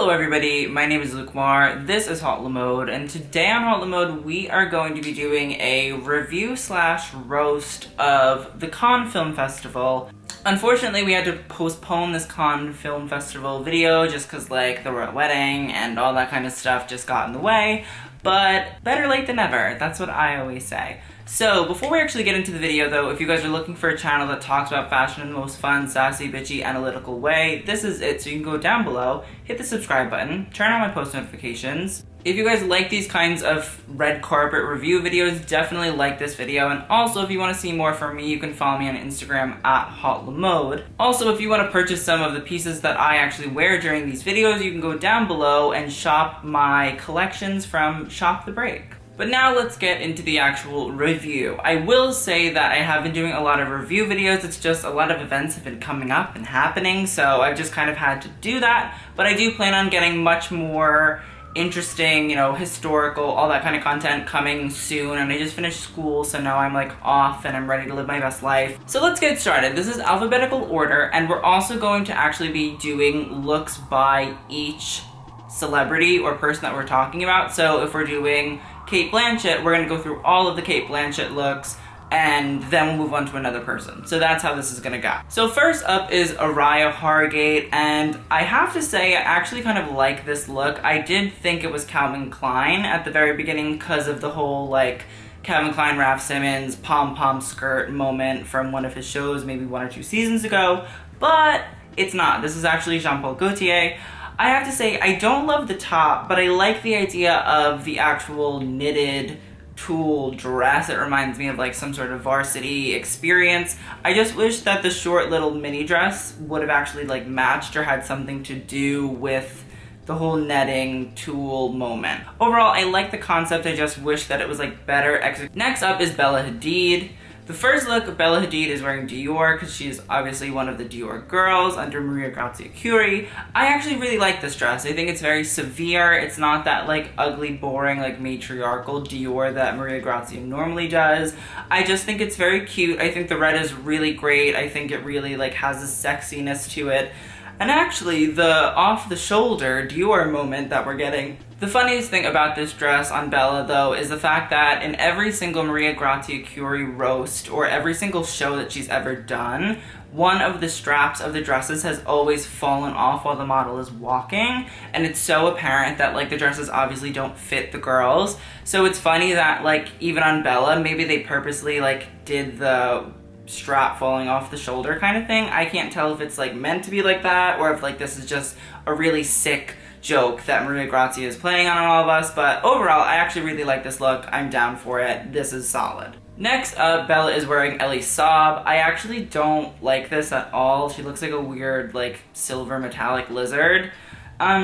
Hello everybody, my name is Luke Moore, this is Hot Mode, and today on Hot Mode we are going to be doing a review slash roast of the Cannes Film Festival. Unfortunately, we had to postpone this Cannes Film Festival video just because like the royal wedding and all that kind of stuff just got in the way, but better late than never, that's what I always say. So, before we actually get into the video though, if you guys are looking for a channel that talks about fashion in the most fun, sassy, bitchy, analytical way, this is it. So you can go down below, hit the subscribe button, turn on my post notifications. If you guys like these kinds of red carpet review videos, definitely like this video. And also, if you want to see more from me, you can follow me on Instagram at HotLamode. Also, if you want to purchase some of the pieces that I actually wear during these videos, you can go down below and shop my collections from Shop the Break. But now let's get into the actual review. I will say that I have been doing a lot of review videos, it's just a lot of events have been coming up and happening, so I've just kind of had to do that. But I do plan on getting much more interesting, historical, all that kind of content coming soon, and I just finished school, so now I'm like off and I'm ready to live my best life. So let's get started. This is alphabetical order, and we're also going to actually be doing looks by each celebrity or person that we're talking about. So if we're doing Cate Blanchett, we're gonna go through all of the Cate Blanchett looks and then we'll move on to another person. So that's how this is gonna go. So first up is Araya Hargate, and I have to say I actually kind of like this look. I did think it was Calvin Klein at the very beginning because of the whole like Calvin Klein, Raf Simons, pom-pom skirt moment from one of his shows maybe 1 or 2 seasons ago, but it's not. This is actually Jean Paul Gaultier. I have to say, I don't love the top, but I like the idea of the actual knitted tulle dress. It reminds me of like some sort of varsity experience. I just wish that the short little mini dress would have actually like matched or had something to do with the whole netting tulle moment. Overall, I like the concept, I just wish that it was like better executed. Next up is Bella Hadid. The first look, Bella Hadid is wearing Dior because she's obviously one of the Dior girls under Maria Grazia Chiuri. I actually really like this dress. I think it's very severe. It's not that like ugly, boring, like matriarchal Dior that Maria Grazia normally does. I just think it's very cute. I think the red is really great. I think it really like has a sexiness to it. And actually, the off-the-shoulder Dior moment that we're getting. The funniest thing about this dress on Bella, though, is the fact that in every single Maria Grazia Chiuri roast, or every single show that she's ever done, one of the straps of the dresses has always fallen off while the model is walking, and it's so apparent that, like, the dresses obviously don't fit the girls. So it's funny that, like, even on Bella, maybe they purposely, like, did the strap falling off the shoulder kind of thing. I can't tell if it's like meant to be like that or if like this is just a really sick joke that Maria Grazia is playing on all of us, but overall I actually really like this look. I'm down for it. This is solid. Next up, Bella is wearing Elie Saab. I actually don't like this at all. She looks like a weird like silver metallic lizard.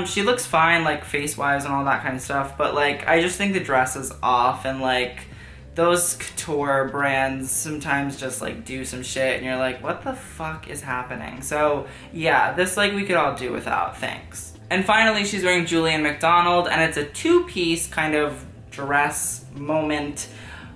She looks fine like face-wise and all that kind of stuff, but like I just think the dress is off, and like those couture brands sometimes just like do some shit and you're like, what the fuck is happening? So yeah, this like we could all do without, thanks. And finally, she's wearing Julianne McDonald, and it's a 2-piece kind of dress moment.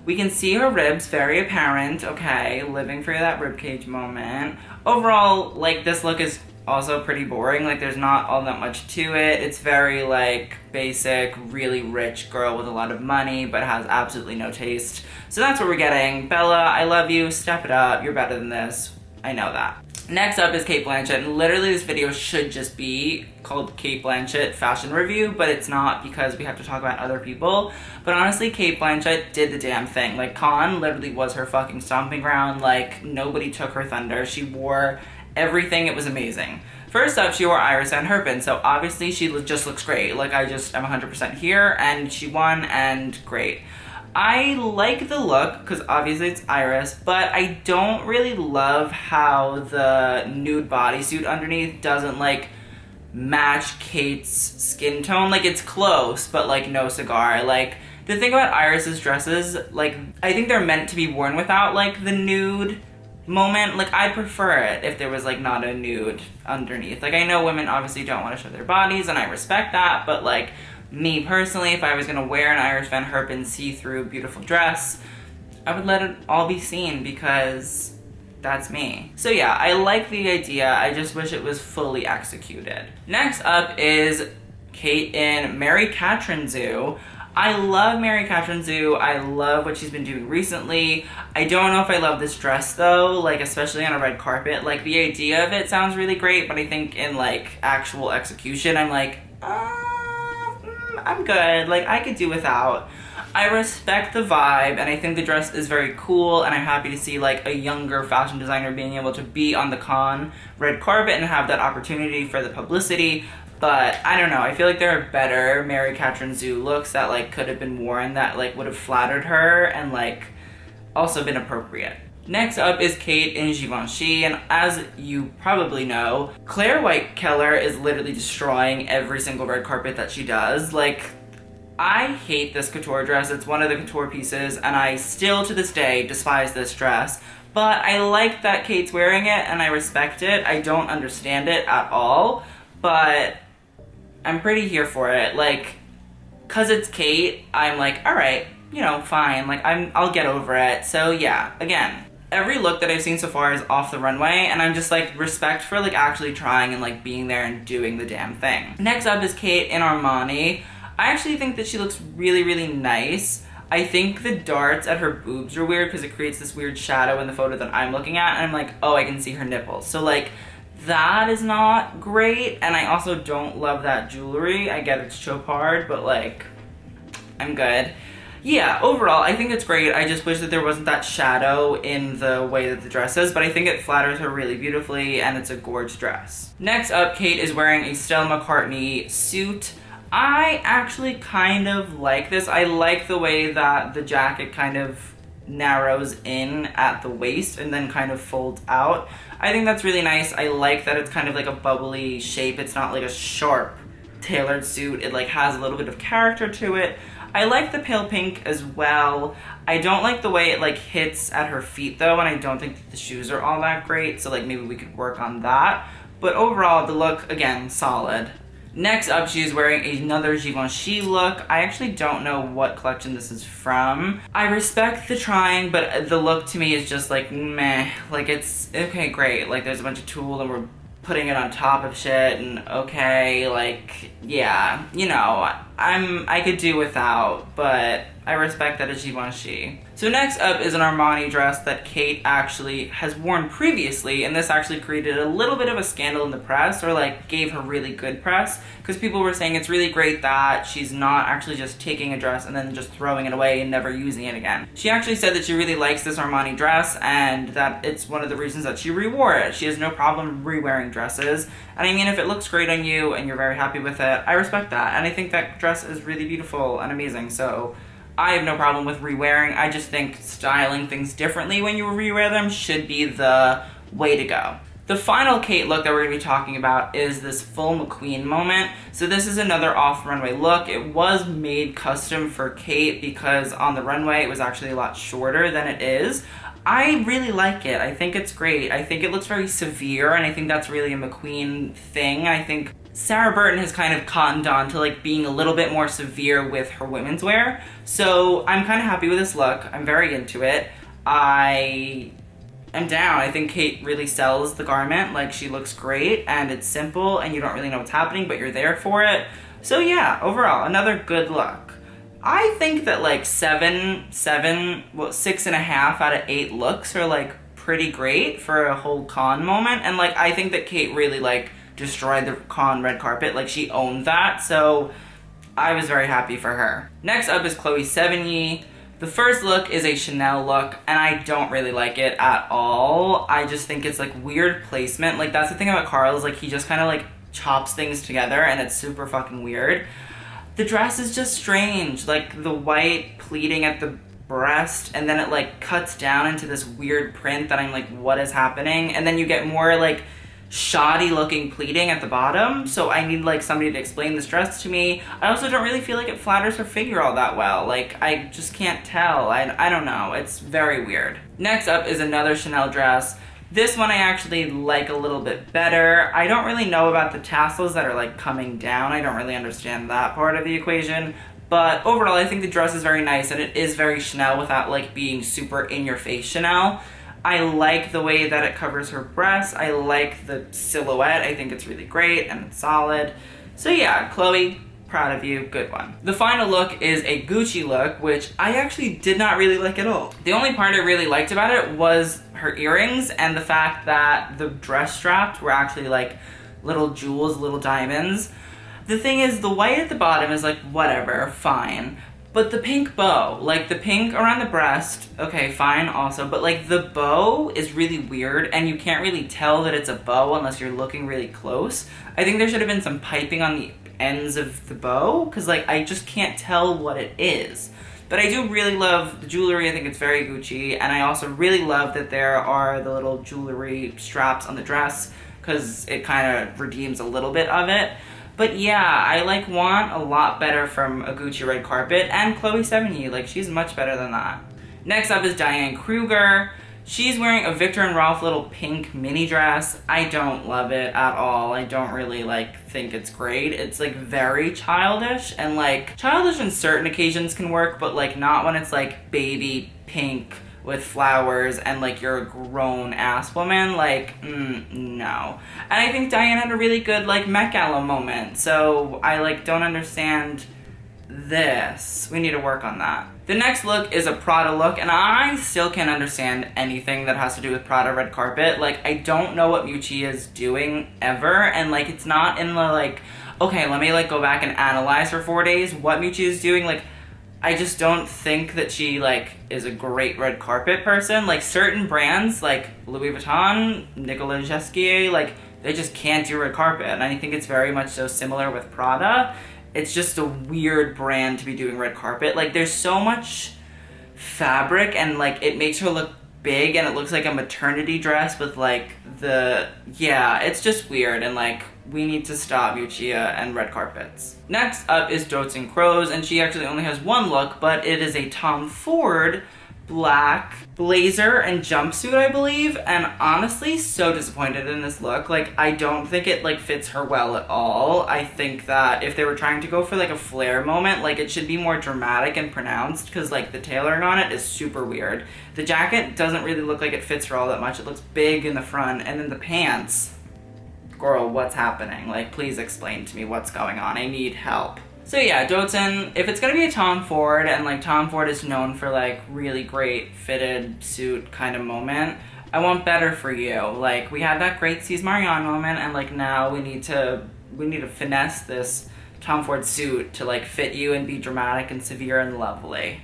We can see her ribs, very apparent, okay, living for that ribcage moment. Overall, like this look is also pretty boring, like there's not all that much to it. It's very like basic, really rich girl with a lot of money but has absolutely no taste. So that's what we're getting. Bella, I love you, step it up, you're better than this. I know that. Next up is Cate Blanchett, and literally this video should just be called Cate Blanchett Fashion Review, but it's not because we have to talk about other people. But honestly, Cate Blanchett did the damn thing. Like Cannes literally was her fucking stomping ground, like nobody took her thunder. She wore everything, it was amazing. First up, she wore Iris Van Herpen, so obviously she just looks great. Like I'm 100% here, and she won, and great. I like the look, because obviously it's Iris, but I don't really love how the nude bodysuit underneath doesn't like match Kate's skin tone. Like it's close, but like no cigar. Like the thing about Iris's dresses, like I think they're meant to be worn without like the nude moment. Like I prefer it if there was like not a nude underneath. Like I know women obviously don't want to show their bodies, and I respect that, but like me personally, if I was gonna wear an Iris Van Herpen see-through beautiful dress, I would let it all be seen because that's me. So yeah, I like the idea, I just wish it was fully executed. Next up is Cate in Mary Catherine Zoo. I love Mary Catherine Zoo. I love what she's been doing recently. I don't know if I love this dress though, like especially on a red carpet. Like the idea of it sounds really great, but I think in like actual execution, I'm like, I'm good. Like I could do without. I respect the vibe and I think the dress is very cool, and I'm happy to see like a younger fashion designer being able to be on the con red carpet and have that opportunity for the publicity. But I don't know, I feel like there are better Mary Catherine Zoo looks that like could have been worn that like would have flattered her and like also been appropriate. Next up is Cate in Givenchy, and as you probably know, Claire White Keller is literally destroying every single red carpet that she does. Like, I hate this couture dress. It's one of the couture pieces, and I still to this day despise this dress. But I like that Cate's wearing it, and I respect it. I don't understand it at all, but I'm pretty here for it. Like, cause it's Cate, I'm like, all right, you know, fine. Like, I'll get over it. So yeah, again, every look that I've seen so far is off the runway, and I'm just like, respect for like actually trying and like being there and doing the damn thing. Next up is Cate in Armani. I actually think that she looks really, really nice. I think the darts at her boobs are weird because it creates this weird shadow in the photo that I'm looking at, and I'm like, oh, I can see her nipples. So like, that is not great, and I also don't love that jewelry. I get it's chopard, but like, I'm good. Yeah, overall, I think it's great. I just wish that there wasn't that shadow in the way that the dress is, but I think it flatters her really beautifully, and it's a gorgeous dress. Next up, Cate is wearing a Stella McCartney suit. I actually kind of like this. I like the way that the jacket kind of narrows in at the waist and then kind of folds out. I think that's really nice. I like that it's kind of like a bubbly shape. It's not like a sharp tailored suit. It like has a little bit of character to it. I like the pale pink as well. I don't like the way it like hits at her feet though, and I don't think that the shoes are all that great, so like maybe we could work on that. But overall, the look, again, solid. Next up, she is wearing another Givenchy look. I actually don't know what collection this is from. I respect the trying, but the look to me is just like meh. Like it's, okay, great. Like there's a bunch of tulle and we're putting it on top of shit, and okay, like, yeah, you know, I could do without, but I respect that it's Givenchy. So next up is an Armani dress that Cate actually has worn previously, and this actually created a little bit of a scandal in the press, or like gave her really good press, because people were saying it's really great that she's not actually just taking a dress and then just throwing it away and never using it again. She actually said that she really likes this Armani dress and that it's one of the reasons that she rewore it. She has no problem re-wearing dresses, and I mean, if it looks great on you and you're very happy with it, I respect that, and I think that dress is really beautiful and amazing, so I have no problem with re-wearing. I just think styling things differently when you re-wear them should be the way to go. The final Cate look that we're going to be talking about is this full McQueen moment. So this is another off-runway look. It was made custom for Cate because on the runway it was actually a lot shorter than it is. I really like it. I think it's great. I think it looks very severe, and I think that's really a McQueen thing. I think Sarah Burton has kind of cottoned on to like being a little bit more severe with her women's wear. So I'm kind of happy with this look. I'm very into it. I am down. I think Cate really sells the garment. Like, she looks great and it's simple and you don't really know what's happening, but you're there for it. So yeah, overall, another good look. I think that like 6.5 out of 8 looks are like pretty great for a whole con moment. And like, I think that Cate really like destroyed the con red carpet. Like, she owned that, so I was very happy for her. Next up is Chloe Sevigny. The first look is a Chanel look, and I don't really like it at all. I just think it's like weird placement. Like, that's the thing about Carl, is like he just kind of like chops things together and it's super fucking weird. The dress is just strange, like the white pleating at the breast, and then it like cuts down into this weird print that I'm like, what is happening? And then you get more like shoddy looking pleating at the bottom, so I need like somebody to explain this dress to me. I also don't really feel like it flatters her figure all that well. Like, I just can't tell. I don't know, it's very weird. Next up is another Chanel dress. This one I actually like a little bit better. I don't really know about the tassels that are like coming down. I don't really understand that part of the equation. But overall, I think the dress is very nice, and it is very Chanel without like being super in-your-face Chanel. I like the way that it covers her breasts. I like the silhouette. I think it's really great and it's solid. So yeah, Chloe, proud of you, good one. The final look is a Gucci look, which I actually did not really like at all. The only part I really liked about it was her earrings and the fact that the dress straps were actually like little jewels, little diamonds. The thing is, the white at the bottom is like, whatever, fine. But the pink bow, like the pink around the breast, okay, fine also, but like the bow is really weird and you can't really tell that it's a bow unless you're looking really close. I think there should have been some piping on the ends of the bow, because like I just can't tell what it is. But I do really love the jewelry. I think it's very Gucci, and I also really love that there are the little jewelry straps on the dress, because it kind of redeems a little bit of it. But yeah, I like want a lot better from a Gucci red carpet, and Chloe Sevigny, like she's much better than that. Next up is Diane Kruger. She's wearing a Viktor and Rolf little pink mini dress. I don't love it at all. I don't really think it's great. It's like very childish, and like childish on certain occasions can work, but like not when it's like baby pink with flowers and like you're a grown ass woman. Like, no. And I think Diane had a really good like Met Gala moment, so I like don't understand this. We need to work on that. The next look is a Prada look, and I still can't understand anything that has to do with Prada red carpet. Like, I don't know what Miuccia is doing ever, and like it's not in the like, okay, let me like go back and analyze for 4 days what Miuccia is doing. Like, I just don't think that she like is a great red carpet person. Like certain brands like Louis Vuitton, Nicolas Ghesquier, like they just can't do red carpet, and I think it's very much so similar with Prada. It's just a weird brand to be doing red carpet. Like there's so much fabric and like it makes her look big, and it looks like a maternity dress with like it's just weird, and like we need to stop Miuccia and red carpets. Next up is Doutzen Kroes, and she actually only has one look, but it is a Tom Ford black blazer and jumpsuit, I believe, and honestly so disappointed in this look. Like I don't think it like fits her well at all. I think that if they were trying to go for like a flare moment, like it should be more dramatic and pronounced, because like the tailoring on it is super weird. The jacket doesn't really look like it fits her all that much. It looks big in the front, and then the pants, girl, what's happening? Like please explain to me what's going on. I need help. So yeah, Doutzen, if it's gonna be a Tom Ford, and like Tom Ford is known for like really great fitted suit kind of moment, I want better for you. Like we had that great C's Marion moment, and like now we need to finesse this Tom Ford suit to like fit you and be dramatic and severe and lovely.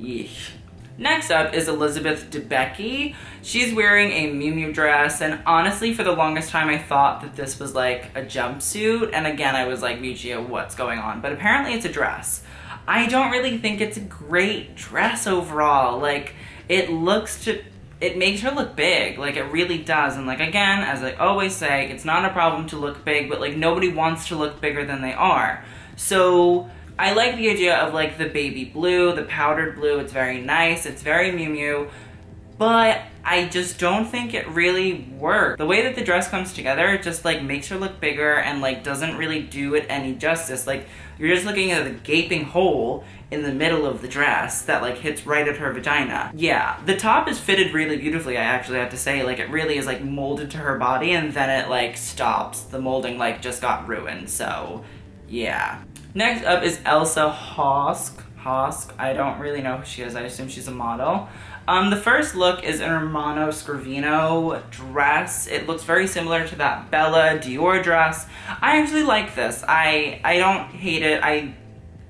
Yeesh. Next up is Elizabeth Debicki. She's wearing a Miu Miu dress, and honestly, for the longest time, I thought that this was like a jumpsuit, and again, I was like, Miuccia, what's going on? But apparently it's a dress. I don't really think it's a great dress overall. Like, it makes her look big, like it really does, and like again, as I always say, it's not a problem to look big, but like nobody wants to look bigger than they are. So I like the idea of like the baby blue, the powdered blue. It's very nice. It's very Miu Miu, but I just don't think it really works. The way that the dress comes together, it just like makes her look bigger and like doesn't really do it any justice. Like you're just looking at the gaping hole in the middle of the dress that like hits right at her vagina. Yeah, the top is fitted really beautifully, I actually have to say. Like it really is like molded to her body, and then it like stops. The molding like just got ruined, so yeah. Next up is Elsa Hosk. I don't really know who she is. I assume she's a model. The first look is an Romano Scrivino dress. It looks very similar to that Bella Dior dress. I actually like this. I don't hate it. I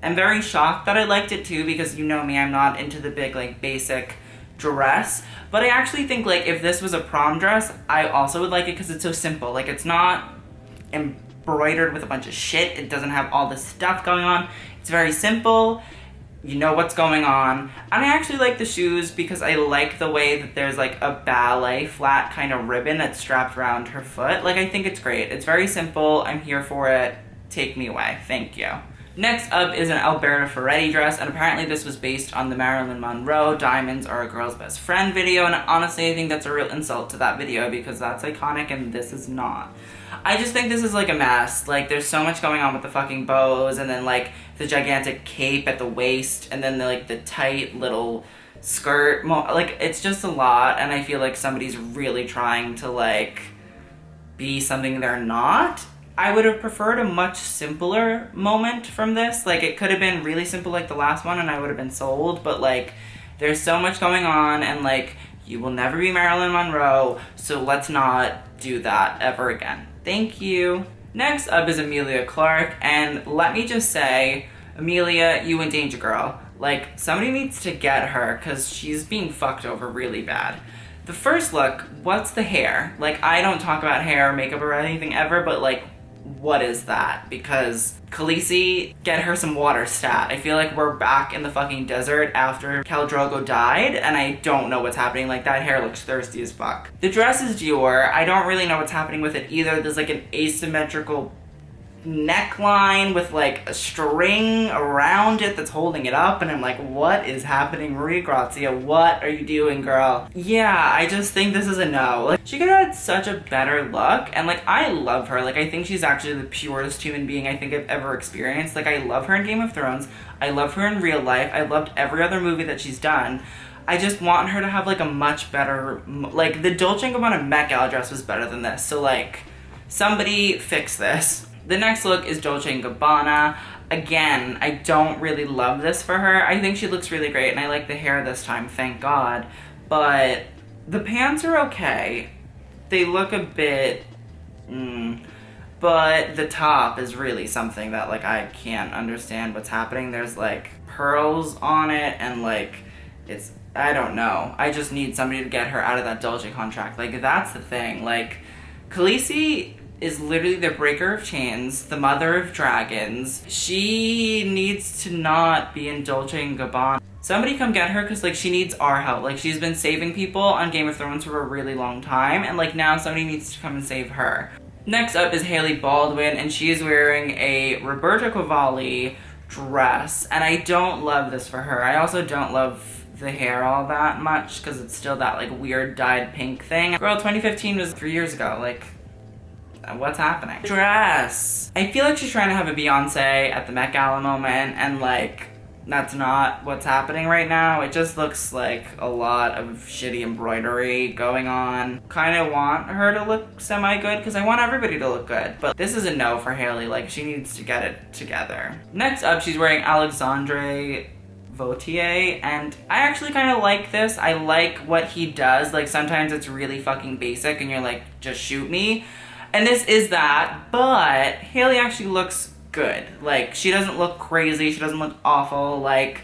am very shocked that I liked it too, because you know me, I'm not into the big like basic dress. But I actually think like if this was a prom dress, I also would like it because it's so simple. Like it's not embroidered with a bunch of shit. It doesn't have all this stuff going on. It's very simple. You know what's going on. And I actually like the shoes because I like the way that there's like a ballet flat kind of ribbon that's strapped around her foot. Like I think it's great. It's very simple. I'm here for it. Take me away. Thank you. Next up is an Alberta Ferretti dress, and apparently this was based on the Marilyn Monroe Diamonds Are a Girl's Best Friend video, and honestly I think that's a real insult to that video because that's iconic and this is not. I just think this is like a mess. Like there's so much going on with the fucking bows, and then like the gigantic cape at the waist, and then the tight little skirt. Like it's just a lot, and I feel like somebody's really trying to like be something they're not. I would have preferred a much simpler moment from this. Like, it could have been really simple like the last one and I would have been sold, but like, there's so much going on and like, you will never be Marilyn Monroe, so let's not do that ever again. Thank you. Next up is Emilia Clarke, and let me just say, Emilia, you in danger, girl. Like, somebody needs to get her because she's being fucked over really bad. The first look, what's the hair? Like, I don't talk about hair or makeup or anything ever, but like, what is that? Because Khaleesi, get her some water stat. I feel like we're back in the fucking desert after Khal Drogo died, and I don't know what's happening. Like, that hair looks thirsty as fuck. The dress is Dior. I don't really know what's happening with it either. There's like an asymmetrical neckline with like a string around it that's holding it up, and I'm like, what is happening? Maria Grazia, what are you doing, girl? Yeah, I just think this is a no. Like, she could have had such a better look, and like, I love her. Like, I think she's actually the purest human being I think I've ever experienced. Like, I love her in Game of Thrones. I love her in real life. I loved every other movie that she's done. I just want her to have like a much better, like, the Dolce & Gabbana Met Gala dress was better than this. So like, somebody fix this. The next look is Dolce & Gabbana. Again, I don't really love this for her. I think she looks really great and I like the hair this time, thank God. But the pants are okay. They look a bit, but the top is really something that like I can't understand what's happening. There's like pearls on it and like it's, I don't know. I just need somebody to get her out of that Dolce contract. Like, that's the thing. Like, Khaleesi is literally the breaker of chains, the mother of dragons. She needs to not be in Dolce & Gabbana. Somebody come get her, because like, she needs our help. Like, she's been saving people on Game of Thrones for a really long time, and like, now somebody needs to come and save her. Next up is Hailey Baldwin, and she is wearing a Roberto Cavalli dress, and I don't love this for her. I also don't love the hair all that much, because it's still that like weird dyed pink thing. Girl, 2015 was 3 years ago. Like, what's happening? Dress. I feel like she's trying to have a Beyonce at the Met Gala moment, and like, that's not what's happening right now. It just looks like a lot of shitty embroidery going on. Kind of want her to look semi-good because I want everybody to look good, but this is a no for Hailey. Like, she needs to get it together. Next up, she's wearing Alexandre Vautier, and I actually kind of like this. I like what he does. Like, sometimes it's really fucking basic and you're like, just shoot me. And this is that, but Hailey actually looks good. Like, she doesn't look crazy, she doesn't look awful. Like,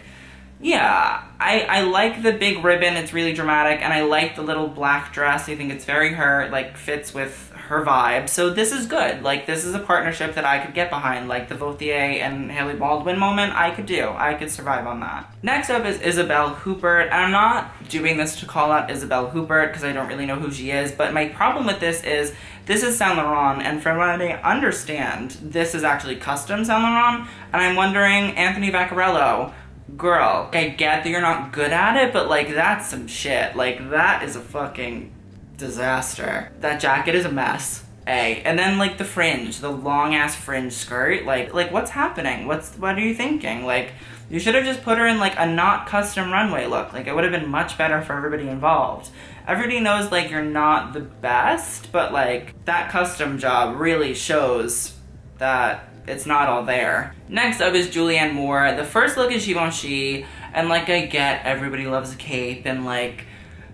yeah, I like the big ribbon, it's really dramatic, and I like the little black dress. I think it's very her, like, fits with her vibe. So this is good. Like, this is a partnership that I could get behind. Like, the Vautier and Hailey Baldwin moment, I could do. I could survive on that. Next up is Isabelle Cooper, and I'm not doing this to call out Isabelle Cooper because I don't really know who she is, but my problem with this is Saint Laurent, and from what I understand, this is actually custom Saint Laurent, and I'm wondering, Anthony Vaccarello, girl, I get that you're not good at it, but like, that's some shit. Like, that is a fucking disaster. That jacket is a mess. And then like the fringe, the long ass fringe skirt, like what's happening? What are you thinking? Like, you should have just put her in like a not custom runway look. Like, it would have been much better for everybody involved. Everybody knows like you're not the best, but like, that custom job really shows that it's not all there. Next up is Julianne Moore. The first look is Givenchy, and like, I get everybody loves a cape and like,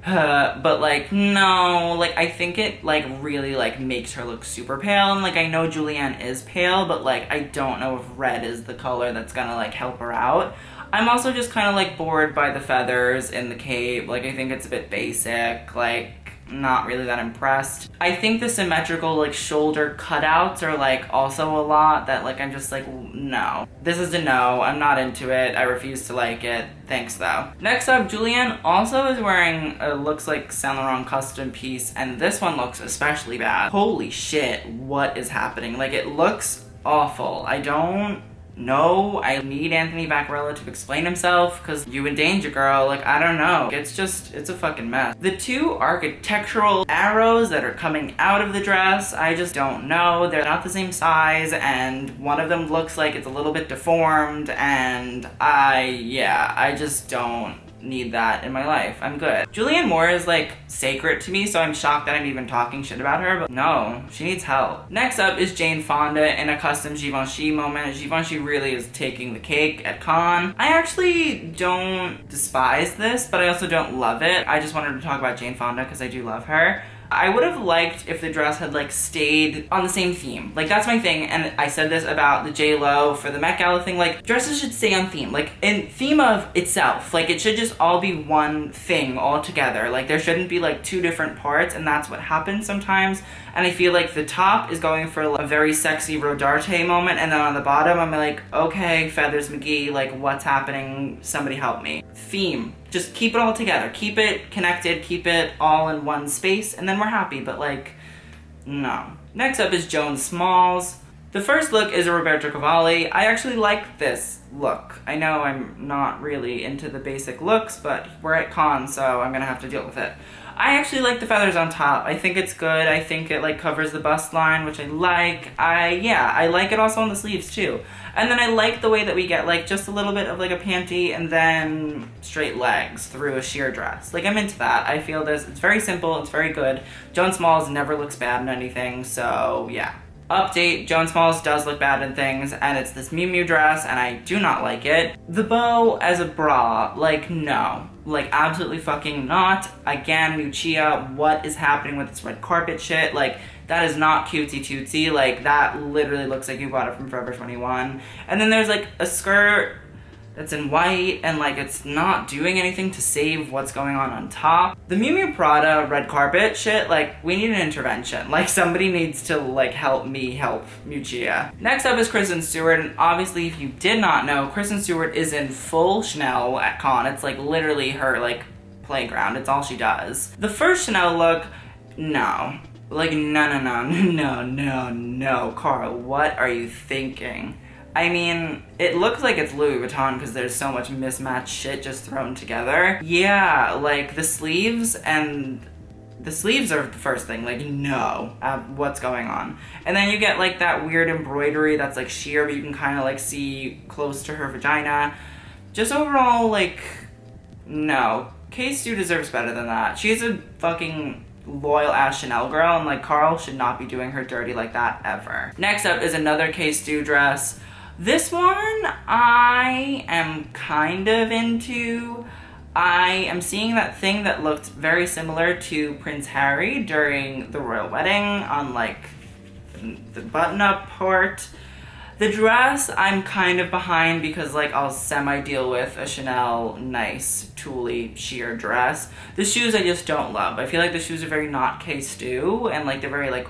but like, no, like, I think it like really like makes her look super pale, and like, I know Julianne is pale, but like, I don't know if red is the color that's gonna like help her out. I'm also just kind of like bored by the feathers in the cape. Like, I think it's a bit basic, like, not really that impressed. I think the symmetrical like shoulder cutouts are like also a lot that like, I'm just like, no. This is a no, I'm not into it, I refuse to like it, thanks though. Next up, Julianne also is wearing a looks like Saint Laurent custom piece, and this one looks especially bad. Holy shit, what is happening? Like, it looks awful. I don't know. I need Anthony Vaccarello to explain himself, because you in danger, girl. Like, I don't know. It's a fucking mess. The two architectural arrows that are coming out of the dress, I just don't know. They're not the same size, and one of them looks like it's a little bit deformed, and I just don't need that in my life. I'm good. Julianne Moore is like sacred to me, so I'm shocked that I'm even talking shit about her, but no, she needs help. Next up is Jane Fonda in a custom Givenchy moment. Givenchy really is taking the cake at Cannes. I actually don't despise this, but I also don't love it. I just wanted to talk about Jane Fonda because I do love her. I would have liked if the dress had like stayed on the same theme. Like that's my thing, and I said this about the J.Lo for the Met Gala thing, like dresses should stay on theme, like in theme of itself. Like it should just all be one thing all together. Like there shouldn't be like two different parts, and that's what happens sometimes. And I feel like the top is going for a very sexy Rodarte moment, and then on the bottom I'm like, okay, Feathers McGee, like what's happening? Somebody help me. Theme. Just keep it all together. Keep it connected, keep it all in one space, and then we're happy, but like, no. Next up is Joan Smalls. The first look is a Roberto Cavalli. I actually like this look. I know I'm not really into the basic looks, but we're at Cannes, so I'm gonna have to deal with it. I actually like the feathers on top. I think it's good. I think it like covers the bust line, which I like. I like it also on the sleeves too. And then I like the way that we get like just a little bit of like a panty and then straight legs through a sheer dress. Like I'm into that. I feel this, it's very simple, it's very good. Joan Smalls never looks bad in anything, so yeah. Update, Joan Smalls does look bad in things, and it's this Miu Miu dress, and I do not like it. The bow as a bra, like no. Like absolutely fucking not. Again, Miuccia, what is happening with this red carpet shit? Like that is not cutesy tootsy. Like that literally looks like you bought it from Forever 21. And then there's like a skirt that's in white, and like it's not doing anything to save what's going on top. The Miu Miu Prada red carpet shit, like we need an intervention. Like somebody needs to like help me help Miuccia. Next up is Kristen Stewart, and obviously if you did not know, Kristen Stewart is in full Chanel at Cannes. It's like literally her like playground. It's all she does. The first Chanel look, no. Like no, Carl, what are you thinking? I mean, it looks like it's Louis Vuitton because there's so much mismatched shit just thrown together. Yeah, like the sleeves are the first thing, like no, what's going on? And then you get like that weird embroidery that's like sheer, but you can kind of like see close to her vagina. Just overall, like, no. Cate Stu deserves better than that. She's a fucking loyal ass Chanel girl, and like Carl should not be doing her dirty like that ever. Next up is another Cate Stu dress. This one I am kind of into. I am seeing that thing that looked very similar to Prince Harry during the royal wedding on like the button-up part. The dress I'm kind of behind because like I'll semi-deal with a Chanel nice tulle sheer dress. The shoes I just don't love. I feel like the shoes are very not Cate Stu, and like they're very like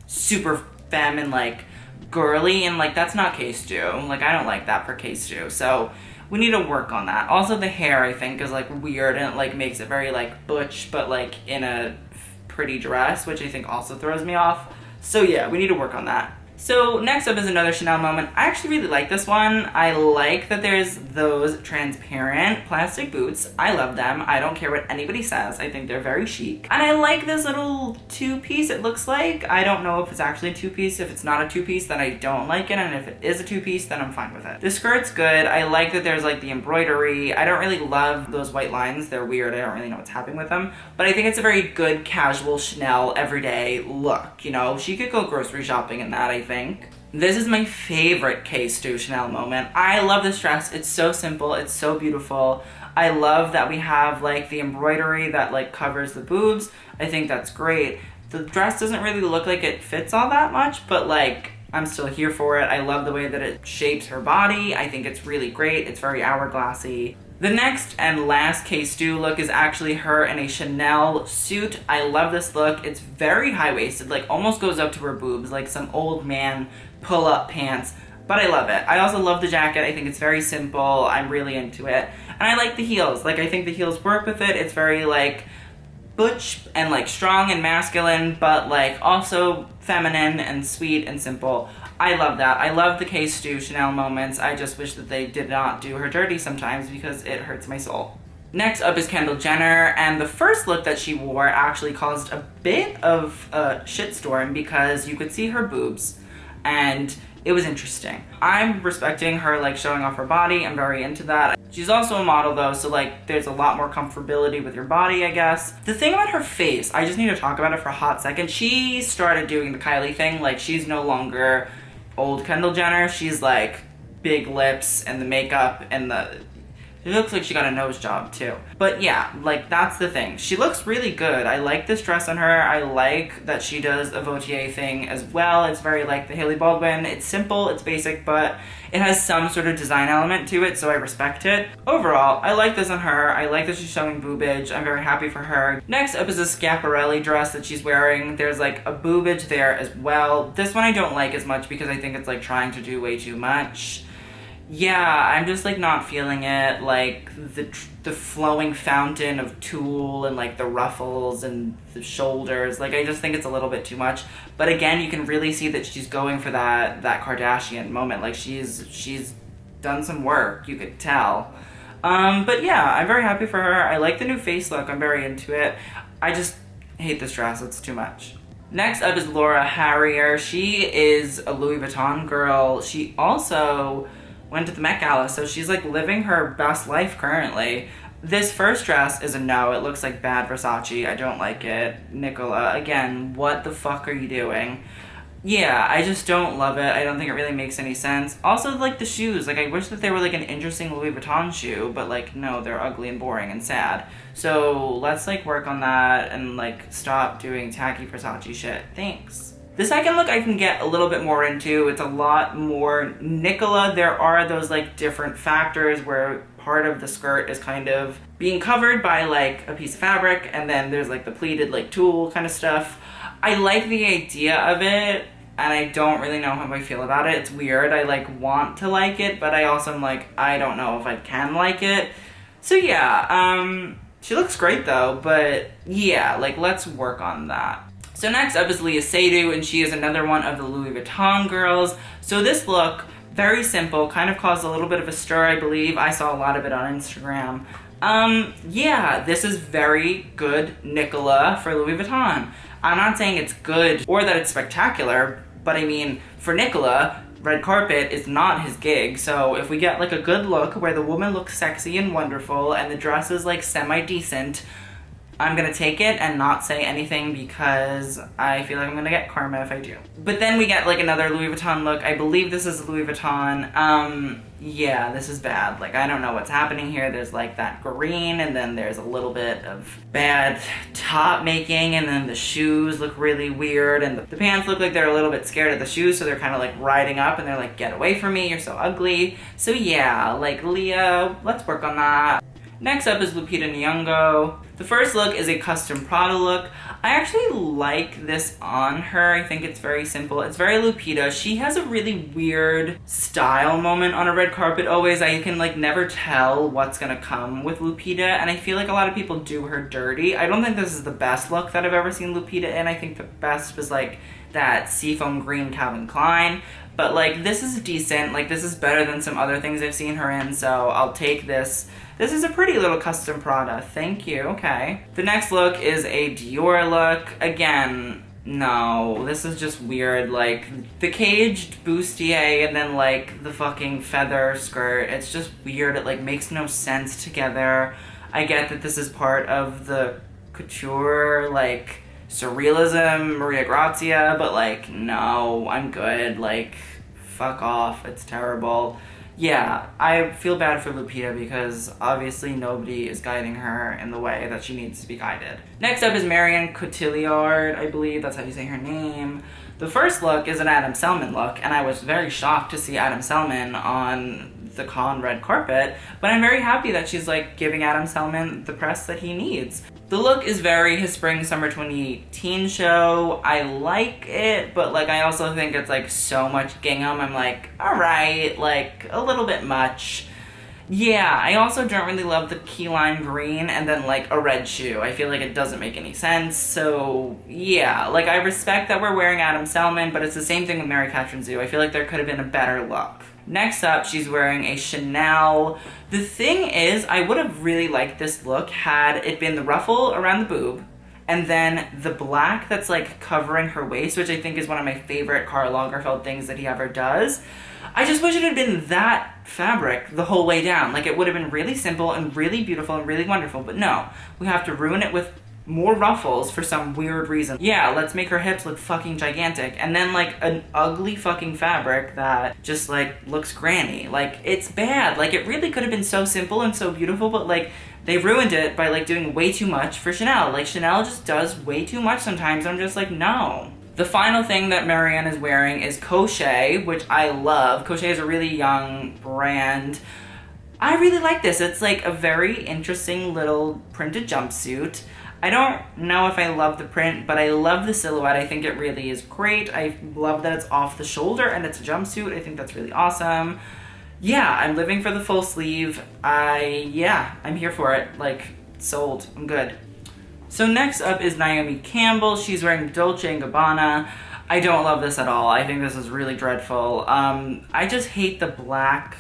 super femme and like girly, and like that's not Cate Stu. Like I don't like that for Cate Stu, so we need to work on that. Also the hair I think is like weird, and it like makes it very like butch but like in a pretty dress, which I think also throws me off. So yeah, we need to work on that. So next up is another Chanel moment. I actually really like this one. I like that there's those transparent plastic boots. I love them. I don't care what anybody says. I think they're very chic. And I like this little two-piece it looks like. I don't know if it's actually a two-piece. If it's not a two-piece, then I don't like it. And if it is a two-piece, then I'm fine with it. The skirt's good. I like that there's like the embroidery. I don't really love those white lines. They're weird. I don't really know what's happening with them. But I think it's a very good casual Chanel everyday look. You know, she could go grocery shopping in that, I think. This is my favorite Cate Stu Chanel moment. I love this dress. It's so simple. It's so beautiful. I love that we have like the embroidery that like covers the boobs. I think that's great. The dress doesn't really look like it fits all that much, but like I'm still here for it. I love the way that it shapes her body. I think it's really great. It's very hourglassy. The next and last Cate Stu look is actually her in a Chanel suit. I love this look. It's very high-waisted, like almost goes up to her boobs, like some old man pull-up pants, but I love it. I also love the jacket. I think it's very simple. I'm really into it. And I like the heels. Like I think the heels work with it. It's very like butch and like strong and masculine, but like also feminine and sweet and simple. I love that. I love the Cate Stu Chanel moments. I just wish that they did not do her dirty sometimes because it hurts my soul. Next up is Kendall Jenner, and the first look that she wore actually caused a bit of a shitstorm because you could see her boobs, and it was interesting. I'm respecting her like showing off her body. I'm very into that. She's also a model though, so like there's a lot more comfortability with your body, I guess. The thing about her face, I just need to talk about it for a hot second. She started doing the Kylie thing. Like, she's no longer old Kendall Jenner. She's like big lips and the makeup and it looks like she got a nose job too. But yeah, like that's the thing. She looks really good. I like this dress on her. I like that she does a Vautier thing as well. It's very like the Hailey Baldwin. It's simple, it's basic, but it has some sort of design element to it, so I respect it. Overall, I like this on her. I like that she's showing boobage. I'm very happy for her. Next up is a Scaparelli dress that she's wearing. There's like a boobage there as well. This one I don't like as much because I think it's like trying to do way too much. Yeah, I'm just like not feeling it. Like the flowing fountain of tulle and like the ruffles and the shoulders. Like, I just think it's a little bit too much. But again, you can really see that she's going for that Kardashian moment. Like, she's done some work, you could tell. But yeah, I'm very happy for her. I like the new face look. I'm very into it. I just hate this dress. It's too much. Next up is Laura Harrier. She is a Louis Vuitton girl. She also went to the Met Gala, so she's like living her best life currently. This first dress is a no. It looks like bad Versace. I don't like it. Nicola, again, what the fuck are you doing? Yeah, I just don't love it. I don't think it really makes any sense. Also, like the shoes, like I wish that they were like an interesting Louis Vuitton shoe, but like no, they're ugly and boring and sad. So let's like work on that and like stop doing tacky Versace shit. Thanks. The second look I can get a little bit more into. It's a lot more Nicola. There are those like different factors where part of the skirt is kind of being covered by like a piece of fabric, and then there's like the pleated like tulle kind of stuff. I like the idea of it, and I don't really know how I feel about it. It's weird. I like want to like it, but I also am like, I don't know if I can like it. So yeah, she looks great though, but yeah, like let's work on that. So next up is Lea Seydoux, and she is another one of the Louis Vuitton girls. So this look, very simple, kind of caused a little bit of a stir, I believe. I saw a lot of it on Instagram. Yeah, this is very good Nicola for Louis Vuitton. I'm not saying it's good or that it's spectacular, but I mean, for Nicola, red carpet is not his gig. So if we get like a good look where the woman looks sexy and wonderful and the dress is like semi-decent, I'm gonna take it and not say anything because I feel like I'm gonna get karma if I do. But then we get like another Louis Vuitton look. I believe this is Louis Vuitton. Yeah, this is bad. Like, I don't know what's happening here. There's like that green, and then there's a little bit of bad top making, and then the shoes look really weird, and the pants look like they're a little bit scared of the shoes, so they're kind of like riding up, and they're like, get away from me, you're so ugly. So yeah, like Lea, let's work on that. Next up is Lupita Nyong'o. The first look is a custom Prada look. I actually like this on her. I think it's very simple. It's very Lupita. She has a really weird style moment on a red carpet always. I can like never tell what's gonna come with Lupita, and I feel like a lot of people do her dirty. I don't think this is the best look that I've ever seen Lupita in. I think the best was like that seafoam green Calvin Klein. But like, this is decent. Like, this is better than some other things I've seen her in, so I'll take this. This is a pretty little custom Prada. Thank you. Okay. The next look is a Dior look. Again, no, this is just weird. Like, the caged bustier and then like the fucking feather skirt. It's just weird. It like makes no sense together. I get that this is part of the couture, like surrealism, Maria Grazia, but like, no, I'm good. Like, fuck off. It's terrible. Yeah, I feel bad for Lupita because obviously nobody is guiding her in the way that she needs to be guided. Next up is Marion Cotillard, I believe that's how you say her name. The first look is an Adam Selman look, and I was very shocked to see Adam Selman on the Cannes red carpet, but I'm very happy that she's like giving Adam Selman the press that he needs. The look is very his spring-summer 2018 show. I like it, but like I also think it's like so much gingham. I'm like, alright, like a little bit much. Yeah, I also don't really love the key lime green and then like a red shoe. I feel like it doesn't make any sense. So yeah, like I respect that we're wearing Adam Selman, but it's the same thing with Mary Catherine Zhu. I feel like there could have been a better look. Next up, she's wearing a Chanel. The thing is, I would have really liked this look had it been the ruffle around the boob And then the black that's like covering her waist, which I think is one of my favorite Karl Lagerfeld things that he ever does. I just wish it had been that fabric the whole way down. Like, it would have been really simple and really beautiful and really wonderful, but no, we have to ruin it with more ruffles for some weird reason. Yeah, let's make her hips look fucking gigantic, and then like an ugly fucking fabric that just like looks granny. Like, it's bad. Like, it really could have been so simple and so beautiful, but like they ruined it by like doing way too much for Chanel. Like, Chanel just does way too much sometimes. I'm just like, no. The final thing that Marianne is wearing is Crochet, which I love. Crochet is a really young brand. I really like this. It's like a very interesting little printed jumpsuit. I don't know if I love the print, but I love the silhouette. I think it really is great. I love that it's off the shoulder and it's a jumpsuit. I think that's really awesome. Yeah, I'm living for the full sleeve. I'm here for it. Like, sold. I'm good. So next up is Naomi Campbell. She's wearing Dolce & Gabbana. I don't love this at all. I think this is really dreadful. I just hate the black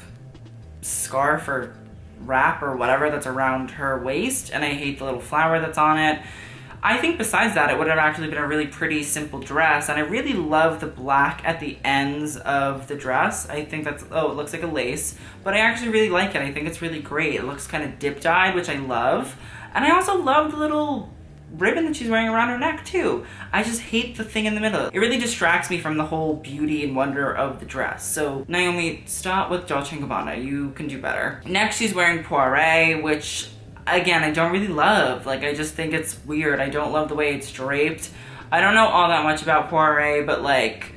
scarf or wrap or whatever that's around her waist, and I hate the little flower that's on it. I think besides that, it would have actually been a really pretty simple dress, and I really love the black at the ends of the dress. I think that's, oh, it looks like a lace, but I actually really like it. I think it's really great. It looks kind of dip-dyed, which I love, and I also love the little ribbon that she's wearing around her neck too. I just hate the thing in the middle. It really distracts me from the whole beauty and wonder of the dress. So Naomi, stop with Dolce & Gabbana. You can do better. Next, she's wearing Poiré, which again, I don't really love. Like, I just think it's weird. I don't love the way it's draped. I don't know all that much about Poiré, but like,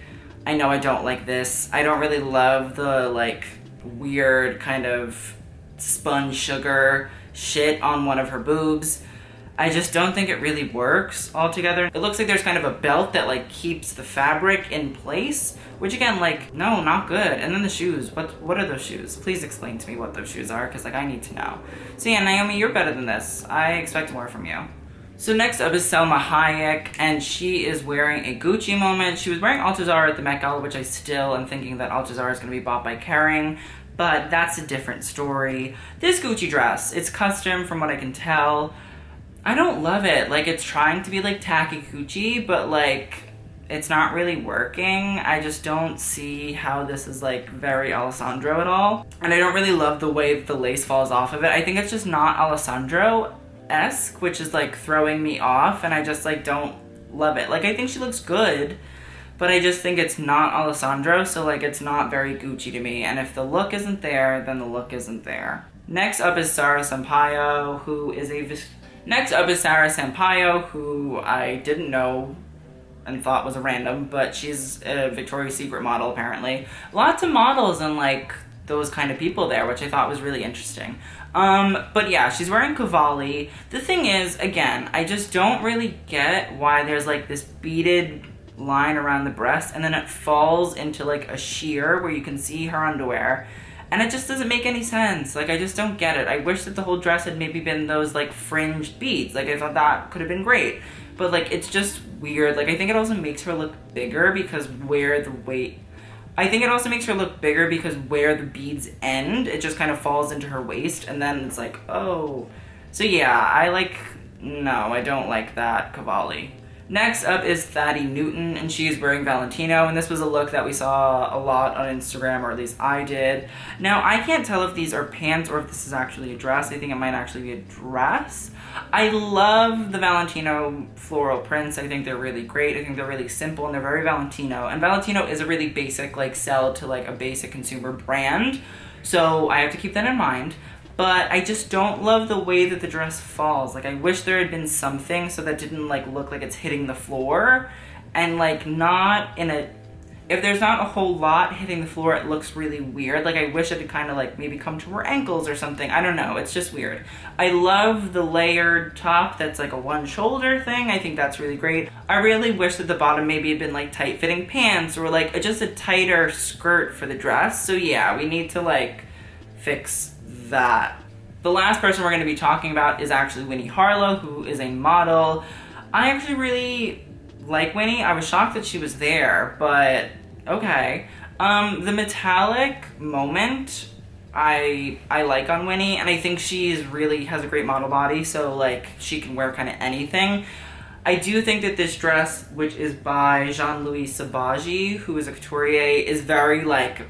I know I don't like this. I don't really love the like weird kind of spun sugar shit on one of her boobs. I just don't think it really works altogether. It looks like there's kind of a belt that like keeps the fabric in place, which again, like, no, not good. And then the shoes, what are those shoes? Please explain to me what those shoes are, because like I need to know. So yeah, Naomi, you're better than this. I expect more from you. So next up is Selma Hayek, and she is wearing a Gucci moment. She was wearing Altazar at the Met Gala, which I still am thinking that Altazar is gonna be bought by Kering, but that's a different story. This Gucci dress, it's custom from what I can tell. I don't love it. Like, it's trying to be like tacky Gucci, but like it's not really working. I just don't see how this is like very Alessandro at all. And I don't really love the way the lace falls off of it. I think it's just not Alessandro-esque, which is like throwing me off, and I just like don't love it. Like, I think she looks good, but I just think it's not Alessandro, so like it's not very Gucci to me. And if the look isn't there, then the look isn't there. Next up is Sara Sampaio, who I didn't know and thought was a random, but she's a Victoria's Secret model apparently. Lots of models and like those kind of people there, which I thought was really interesting. But yeah, she's wearing Cavalli. The thing is, again, I just don't really get why there's like this beaded line around the breast and then it falls into like a sheer where you can see her underwear. And it just doesn't make any sense. Like, I just don't get it. I wish that the whole dress had maybe been those, like, fringed beads. Like, I thought that could have been great. But, like, it's just weird. Like, I think it also makes her look bigger because where the beads end, it just kind of falls into her waist. And then it's like, oh. So, yeah, I don't like that Cavalli. Next up is Fatih Newton, and she's wearing Valentino, and this was a look that we saw a lot on Instagram, or at least I did. Now, I can't tell if these are pants or if this is actually a dress. I think it might actually be a dress. I love the Valentino floral prints. I think they're really great. I think they're really simple, and they're very Valentino. And Valentino is a really basic, like, sell to, like, a basic consumer brand, so I have to keep that in mind. But I just don't love the way that the dress falls. Like, I wish there had been something so that didn't, like, look like it's hitting the floor. And, like, if there's not a whole lot hitting the floor, it looks really weird. Like, I wish it had kind of, like, maybe come to her ankles or something. I don't know. It's just weird. I love the layered top that's, like, a one-shoulder thing. I think that's really great. I really wish that the bottom maybe had been, like, tight-fitting pants or, like, just a tighter skirt for the dress. So, yeah, we need to, like, fix that. The last person we're going to be talking about is actually Winnie Harlow, who is a model. I actually really like Winnie. I was shocked that she was there, but okay. The metallic moment I like on Winnie, and I think she's really has a great model body, so like she can wear kind of anything. I do think that this dress, which is by Jean-Louis Sabagi, who is a couturier, is very like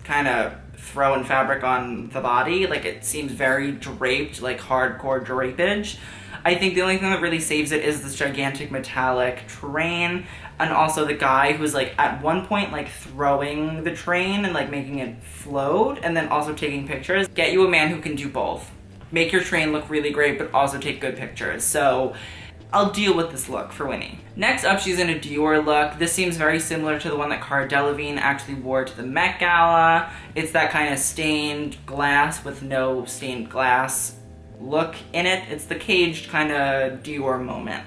kind of throwing fabric on the body. Like it seems very draped, like hardcore drapage. I think the only thing that really saves it is this gigantic metallic train, and also the guy who's like at one point like throwing the train and like making it float and then also taking pictures. Get you a man who can do both. Make your train look really great but also take good pictures. So I'll deal with this look for Winnie. Next up, she's in a Dior look. This seems very similar to the one that Cara Delevingne actually wore to the Met Gala. It's that kind of stained glass with no stained glass look in it. It's the caged kind of Dior moment.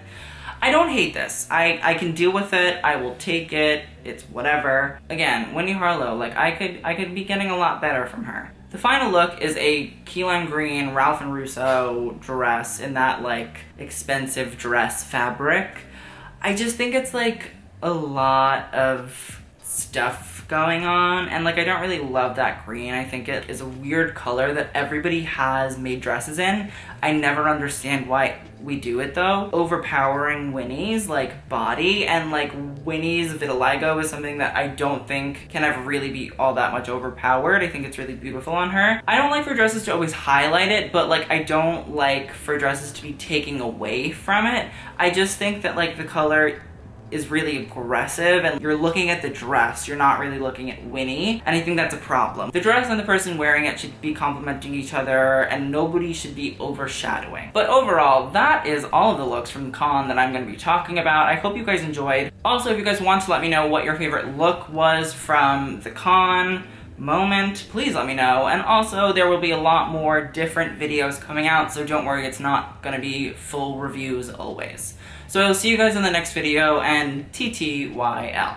I don't hate this. I can deal with it. I will take it. It's whatever. Again, Winnie Harlow, like I could be getting a lot better from her. The final look is a key lime green Ralph and Russo dress in that like expensive dress fabric. I just think it's like a lot of stuff going on, and like I don't really love that green. I think it is a weird color that everybody has made dresses in. I never understand why we do it though. Overpowering Winnie's like body, and like Winnie's vitiligo is something that I don't think can ever really be all that much overpowered. I think it's really beautiful on her. I don't like for dresses to always highlight it, but like I don't like for dresses to be taking away from it. I just think that like the color is really aggressive and you're looking at the dress, you're not really looking at Winnie, and I think that's a problem. The dress and the person wearing it should be complementing each other and nobody should be overshadowing. But overall, that is all of the looks from the con that I'm going to be talking about. I hope you guys enjoyed. Also, if you guys want to let me know what your favorite look was from the con moment, please let me know. And also, there will be a lot more different videos coming out, so don't worry, it's not going to be full reviews always. So I'll see you guys in the next video, and TTYL.